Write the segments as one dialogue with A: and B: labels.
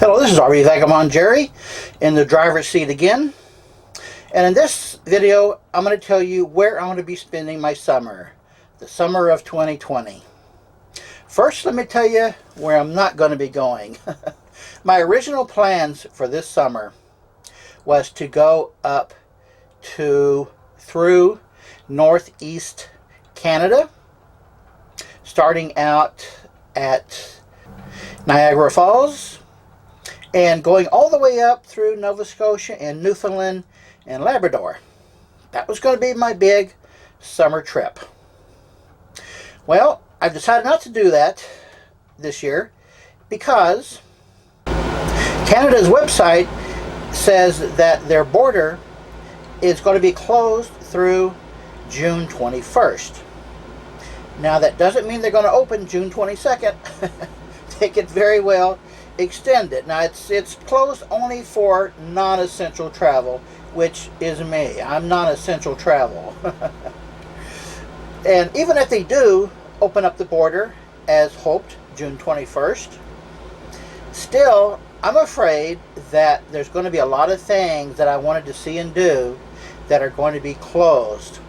A: Hello, this is RV Vagabond Jerry in the driver's seat again. And in this video, I'm going to tell you where I'm going to be spending my summer, the summer of 2020. First, let me tell you where I'm not going to be going. My original plans for this summer was to go up through northeast Canada, starting out at Niagara Falls, and going all the way up through Nova Scotia and Newfoundland and Labrador. That was going to be my big summer trip. Well, I've decided not to do that this year because Canada's website says that their border is going to be closed through June 21st. Now, that doesn't mean they're going to open June 22nd. They could very well extend it. Now, it's closed only for non-essential travel, which is me. I'm non-essential travel. And even if they do open up the border as hoped, June 21st, still, I'm afraid that there's going to be a lot of things that I wanted to see and do that are going to be closed.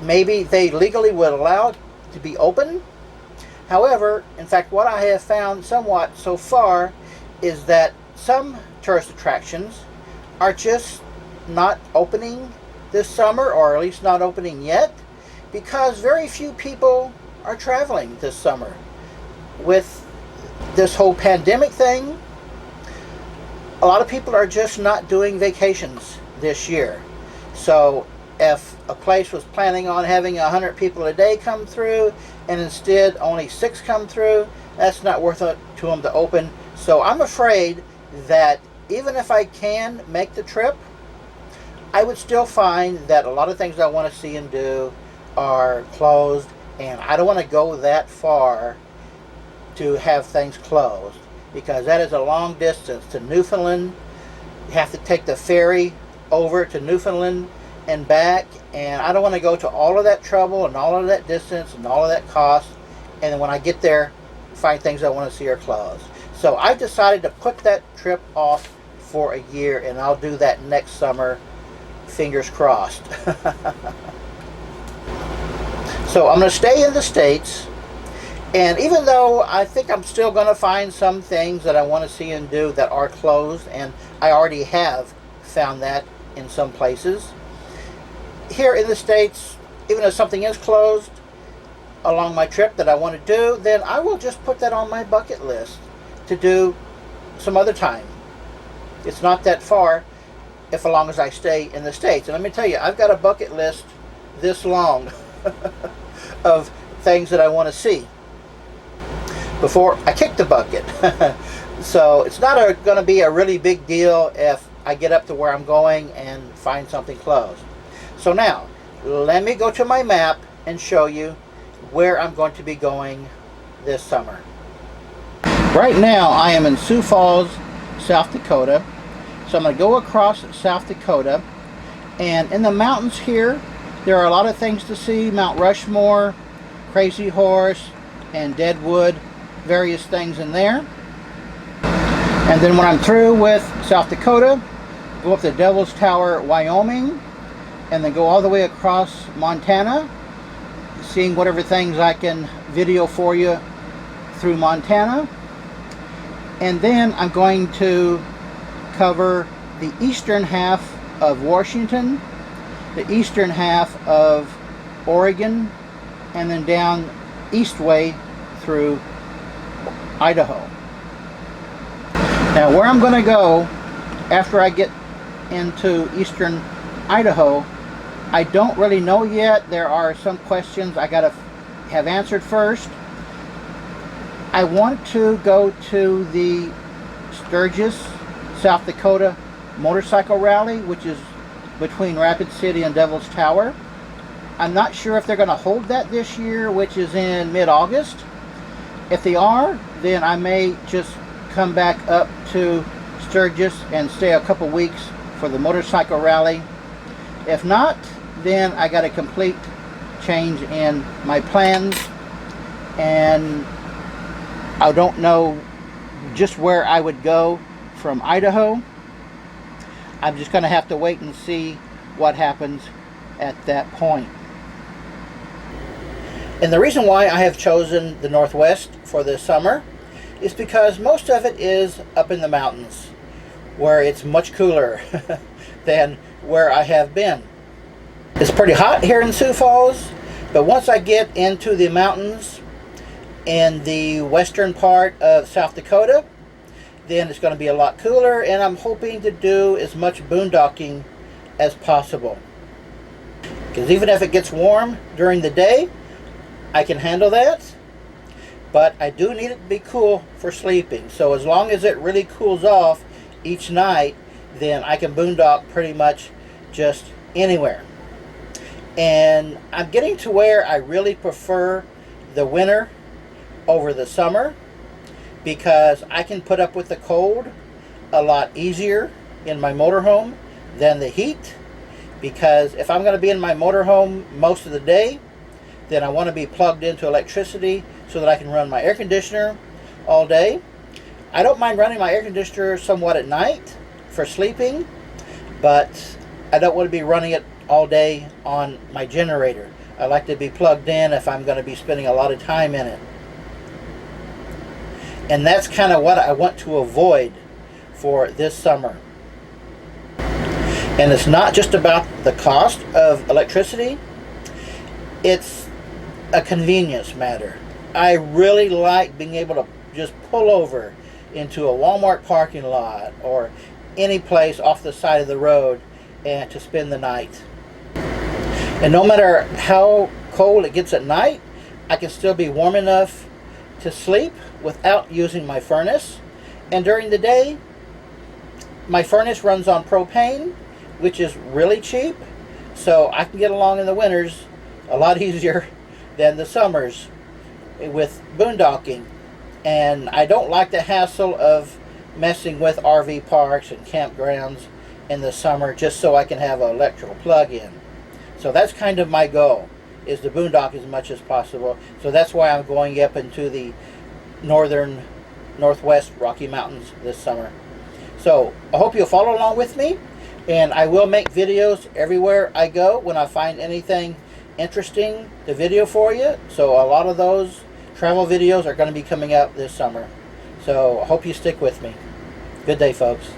A: Maybe they legally would allow it to be open. However, in fact, what I have found somewhat so far is that some tourist attractions are just not opening this summer, or at least not opening yet, because very few people are traveling this summer. With this whole pandemic thing, a lot of people are just not doing vacations this year. So if a place was planning on having 100 people a day come through and instead only 6 come through, that's not worth it to them to open. So I'm afraid that even if I can make the trip, I would still find that a lot of things I want to see and do are closed, and I don't want to go that far to have things closed, because that is a long distance to Newfoundland. You have to take the ferry over to Newfoundland and back, and I don't want to go to all of that trouble and all of that distance and all of that cost, and then when I get there, find things I want to see are closed. So I've decided to put that trip off for a year, and I'll do that next summer, fingers crossed. So I'm going to stay in the States, and even though I think I'm still going to find some things that I want to see and do that are closed, and I already have found that in some places, here in the States, even if something is closed along my trip that I want to do, then I will just put that on my bucket list to do some other time. It's not that far as long as I stay in the States. And let me tell you, I've got a bucket list this long of things that I want to see before I kick the bucket. So it's not going to be a really big deal if I get up to where I'm going and find something closed. So now, let me go to my map and show you where I'm going to be going this summer. Right now, I am in Sioux Falls, South Dakota. So I'm going to go across South Dakota. And in the mountains here, there are a lot of things to see. Mount Rushmore, Crazy Horse, and Deadwood, various things in there. And then when I'm through with South Dakota, go up to Devil's Tower, Wyoming, and then go all the way across Montana, seeing whatever things I can video for you through Montana. And then I'm going to cover the eastern half of Washington, the eastern half of Oregon, and then down eastway through Idaho. Now, where I'm going to go after I get into eastern Idaho, I don't really know yet. There are some questions I got to have answered first. I want to go to the Sturgis, South Dakota motorcycle rally, which is between Rapid City and Devil's Tower. I'm not sure if they're going to hold that this year, which is in mid-August. If they are, then I may just come back up to Sturgis and stay a couple weeks for the motorcycle rally. If not, then I got a complete change in my plans, and I don't know just where I would go from Idaho. I'm just going to have to wait and see what happens at that point. And the reason why I have chosen the Northwest for this summer is because most of it is up in the mountains, where it's much cooler than where I have been. It's pretty hot here in Sioux Falls, but once I get into the mountains in the western part of South Dakota, then it's going to be a lot cooler, and I'm hoping to do as much boondocking as possible. Because even if it gets warm during the day, I can handle that, but I do need it to be cool for sleeping. So as long as it really cools off each night, then I can boondock pretty much just anywhere. And I'm getting to where I really prefer the winter over the summer, because I can put up with the cold a lot easier in my motorhome than the heat. Because if I'm going to be in my motorhome most of the day, then I want to be plugged into electricity so that I can run my air conditioner all day. I don't mind running my air conditioner somewhat at night for sleeping, but I don't want to be running it all day on my generator. I like to be plugged in if I'm going to be spending a lot of time in it. And that's kind of what I want to avoid for this summer. And it's not just about the cost of electricity, it's a convenience matter. I really like being able to just pull over into a Walmart parking lot or any place off the side of the road and to spend the night. And no matter how cold it gets at night, I can still be warm enough to sleep without using my furnace. And during the day, my furnace runs on propane, which is really cheap, so I can get along in the winters a lot easier than the summers with boondocking. And I don't like the hassle of messing with RV parks and campgrounds in the summer just so I can have an electrical plug-in. So that's kind of my goal, is to boondock as much as possible. So that's why I'm going up into the northwest Rocky Mountains this summer. So I hope you'll follow along with me, and I will make videos everywhere I go when I find anything interesting to video for you. So a lot of those travel videos are going to be coming out this summer. So I hope you stick with me. Good day, folks.